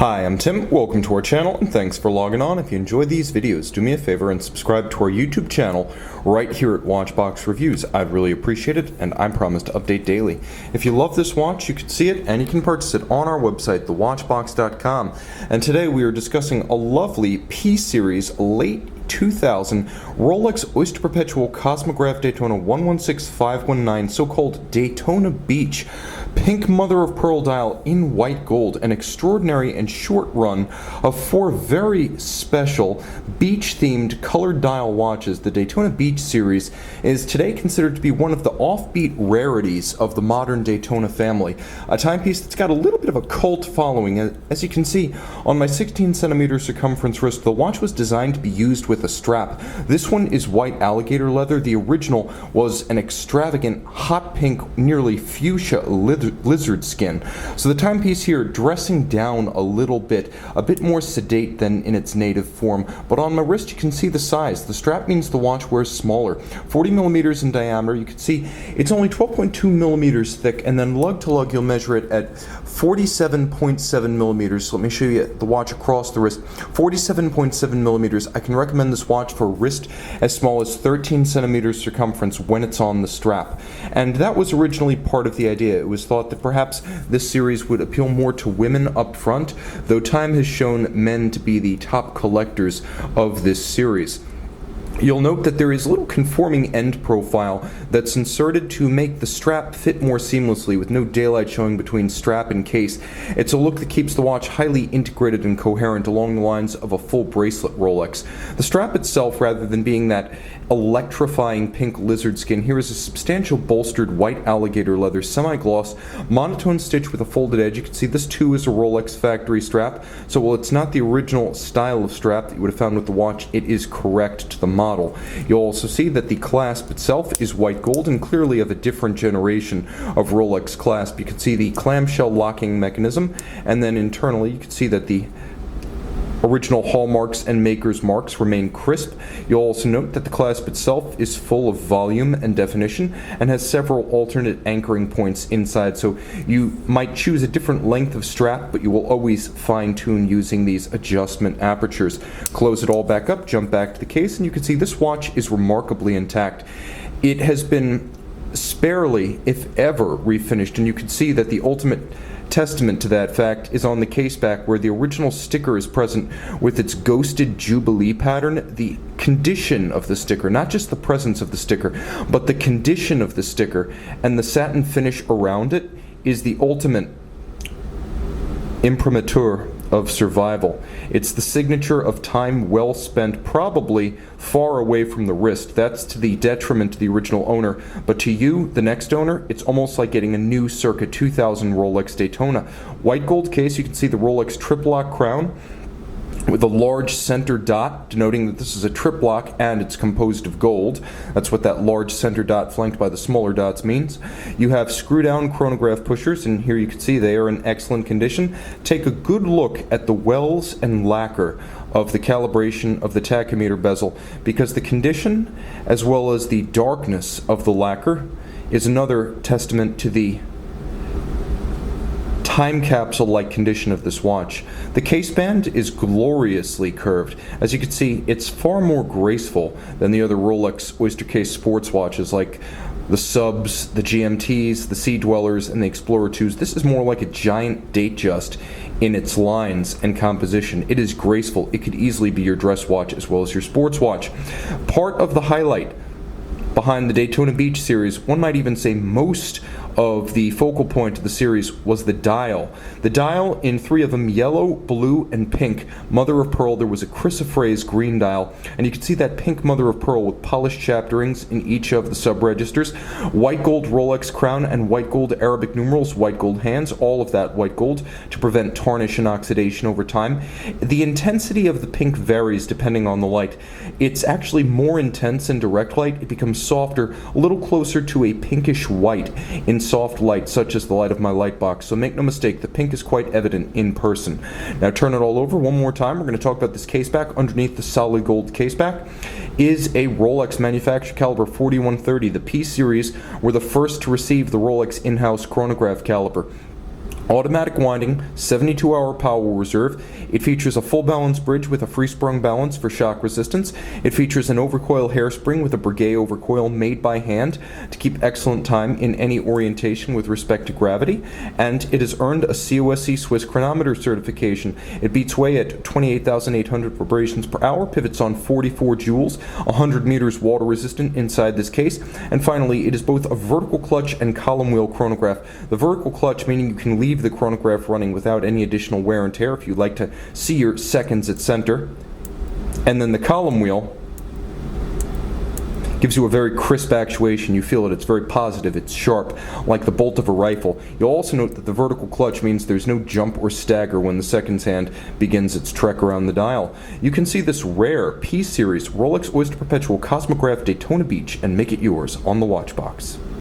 Hi, I'm Tim. Welcome to our channel and thanks for logging on. If you enjoy these videos, do me a favor and subscribe to our YouTube channel right here at Watchbox Reviews. I'd really appreciate it, and I promise to update daily. If you love this watch, you can see it and you can purchase it on our website, thewatchbox.com. And today we are discussing a lovely P-Series late 2000 Rolex Oyster Perpetual Cosmograph Daytona 116519, so-called Daytona Beach. Pink mother of pearl dial in white gold, an extraordinary and short run of 4 very special beach-themed colored dial watches. The Daytona Beach series is today considered to be one of the offbeat rarities of the modern Daytona family. A timepiece that's got a little bit of a cult following. As you can see on my 16cm circumference wrist, the watch was designed to be used with a strap. This one is white alligator leather. The original was an extravagant hot pink, nearly fuchsia lizard skin. So the timepiece here dressing down a bit more sedate than in its native form, but on my wrist you can see the size. The strap means the watch wears smaller, 40mm in diameter. You can see it's only 12.2mm thick, and then lug to lug you'll measure it at 47.7mm. So let me show you the watch across the wrist. 47.7mm. I can recommend this watch for a wrist as small as 13cm circumference when it's on the strap. And that was originally part of the idea. It was thought that perhaps this series would appeal more to women up front, though time has shown men to be the top collectors of this series. You'll note that there is a little conforming end profile that's inserted to make the strap fit more seamlessly with no daylight showing between strap and case. It's a look that keeps the watch highly integrated and coherent along the lines of a full bracelet Rolex. The strap itself, rather than being that electrifying pink lizard skin, here is a substantial bolstered white alligator leather semi-gloss monotone stitch with a folded edge. You can see this too is a Rolex factory strap, so while it's not the original style of strap that you would have found with the watch, it is correct to the model. You'll also see that the clasp itself is white gold and clearly of a different generation of Rolex clasp. You can see the clamshell locking mechanism, and then internally you can see that the original hallmarks and maker's marks remain crisp. You'll also note that the clasp itself is full of volume and definition and has several alternate anchoring points inside, so you might choose a different length of strap, but you will always fine-tune using these adjustment apertures. Close it all back up, jump back to the case, and you can see this watch is remarkably intact. It has been sparely, if ever, refinished, and you can see that the ultimate testament to that fact is on the case back, where the original sticker is present with its ghosted jubilee pattern. The condition of the sticker, not just the presence of the sticker, but the condition of the sticker and the satin finish around it, is the ultimate imprimatur of survival. It's the signature of time well spent, probably far away from the wrist. That's to the detriment to the original owner, but to you, the next owner, it's almost like getting a new circa 2000 Rolex Daytona. White gold case, you can see the Rolex trip lock crown with a large center dot, denoting that this is a trip lock and it's composed of gold. That's what that large center dot flanked by the smaller dots means. You have screw-down chronograph pushers, and here you can see they are in excellent condition. Take a good look at the wells and lacquer of the calibration of the tachymeter bezel, because the condition as well as the darkness of the lacquer is another testament to the time capsule-like condition of this watch. The case band is gloriously curved. As you can see, it's far more graceful than the other Rolex Oyster case sports watches like the Subs, the GMTs, the Sea Dwellers, and the Explorer 2s. This is more like a giant Datejust in its lines and composition. It is graceful. It could easily be your dress watch as well as your sports watch. Part of the highlight behind the Daytona Beach series, one might even say most of the focal point of the series, was the dial. The dial, in 3 of them, yellow, blue, and pink, mother of pearl. There was a chrysoprase green dial, and you can see that pink mother of pearl with polished chapterings in each of the sub-registers. White gold Rolex crown and white gold Arabic numerals, white gold hands, all of that white gold to prevent tarnish and oxidation over time. The intensity of the pink varies depending on the light. It's actually more intense in direct light. It becomes softer, a little closer to a pinkish white in soft light, such as the light of my light box. So make no mistake, the pink is quite evident in person. Now turn it all over one more time. We're going to talk about this case back. Underneath the solid gold case back is a Rolex manufactured caliber 4130. The P series were the first to receive the Rolex in-house chronograph caliber. Automatic winding, 72-hour power reserve. It features a full balance bridge with a free-sprung balance for shock resistance. It features an overcoil hairspring with a Breguet overcoil made by hand to keep excellent time in any orientation with respect to gravity. And it has earned a COSC Swiss chronometer certification. It beats away at 28,800 vibrations per hour, pivots on 44 joules, 100 meters water resistant inside this case. And finally, it is both a vertical clutch and column wheel chronograph. The vertical clutch meaning you can leave the chronograph running without any additional wear and tear if you'd like to see your seconds at center. And then the column wheel gives you a very crisp actuation. You feel it, it's very positive, it's sharp, like the bolt of a rifle. You'll also note that the vertical clutch means there's no jump or stagger when the seconds hand begins its trek around the dial. You can see this rare P-Series Rolex Oyster Perpetual Cosmograph Daytona Beach and make it yours on the watch box.